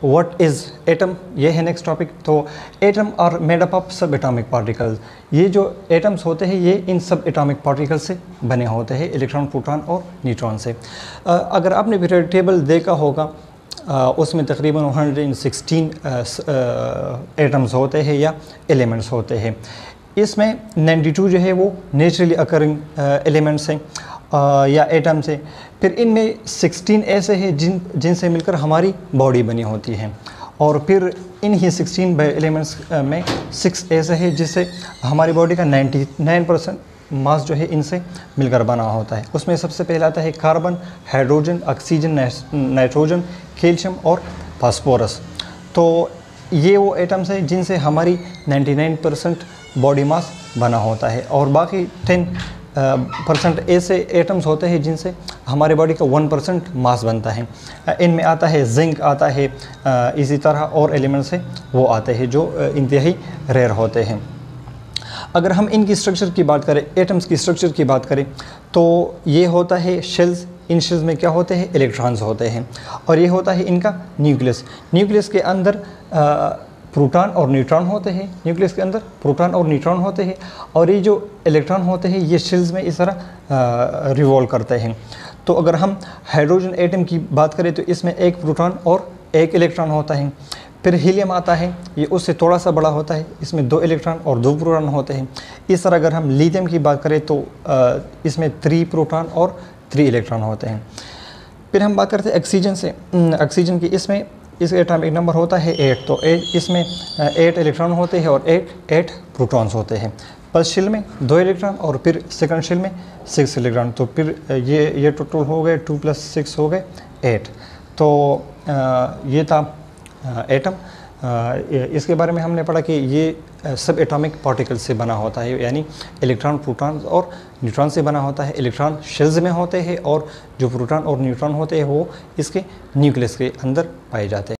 What is atom, ये है next topic. तो atom are made up of subatomic particles, ये जो एटम्स होते हैं ये इन सब एटॉमिक पार्टिकल से बने होते हैं, इलेक्ट्रॉन, प्रोटॉन और न्यूट्रॉन से। अगर आपने पीरियोडिक टेबल देखा होगा उसमें तकरीबन 116 एटम्स होते हैं या एलिमेंट्स होते हैं। इसमें 92 जो है वो नेचुरली अकरिंग एलिमेंट्स हैं या एटम्स हैं। फिर इनमें 16 ऐसे हैं जिनसे मिलकर हमारी बॉडी बनी होती है, और फिर इन ही 16 एलिमेंट्स में 6 ऐसे हैं जिससे हमारी बॉडी का 99% मास जो है इनसे मिलकर बना होता है। उसमें सबसे पहला आता है carbon, hydrogen, oxygen, nitrogen, calcium और फास्फोरस। तो ये वो एटम्स हैं जिनसे हमारी 99% बॉडी मास बना होता है, और बाकी 10% ऐसे एटम्स होते हैं जिनसे हमारे बॉडी का 1% मास बनता है। इनमें आता है जिंक, आता है इसी तरह और एलिमेंट्स हैं वो आते हैं जो इंतहाई रेयर होते हैं। अगर हम इनकी स्ट्रक्चर की बात करें, एटम्स की स्ट्रक्चर की बात करें, तो ये होता है शेल्स। इन शेल्स में क्या होते हैं, इलेक्ट्रॉन्स होते हैं, और ये होता है इनका न्यूक्लियस। न्यूक्लियस के अंदर प्रोटॉन और न्यूट्रॉन होते हैं, न्यूक्लियस के अंदर प्रोटॉन और न्यूट्रॉन होते हैं, और ये जो इलेक्ट्रॉन होते हैं ये शेल्स में इस तरह रिवॉल्व करते हैं। तो अगर हम हाइड्रोजन एटम की बात करें तो इसमें एक प्रोटॉन और एक इलेक्ट्रॉन होता है। फिर हीलियम आता है, ये उससे थोड़ा सा बड़ा होता है, इसमें 2 इलेक्ट्रॉन और 2 प्रोटॉन होते हैं। इस तरह अगर हम लिथियम की बात करें तो इसमें 3 प्रोटॉन और 3 इलेक्ट्रॉन होते हैं। फिर हम बात करते हैं ऑक्सीजन से। ऑक्सीजन की इसमें इसका एटॉमिक नंबर होता है 8, तो इसमें 8 इलेक्ट्रॉन होते हैं और 8 प्रोटॉन्स होते हैं। फर्स्ट शेल में 2 इलेक्ट्रॉन और फिर सेकंड शेल में 6 इलेक्ट्रॉन, तो फिर ये टोटल हो गए 2 + 6 हो गए 8। तो ये था एटम। इसके बारे में हमने पढ़ा कि ये सब एटॉमिक पार्टिकल से बना होता है, यानी इलेक्ट्रॉन, प्रोटॉन और न्यूट्रॉन से बना होता है। इलेक्ट्रॉन शेल्स में होते हैं और जो प्रोटॉन और न्यूट्रॉन होते हैं वो इसके न्यूक्लियस के अंदर पाए जाते हैं।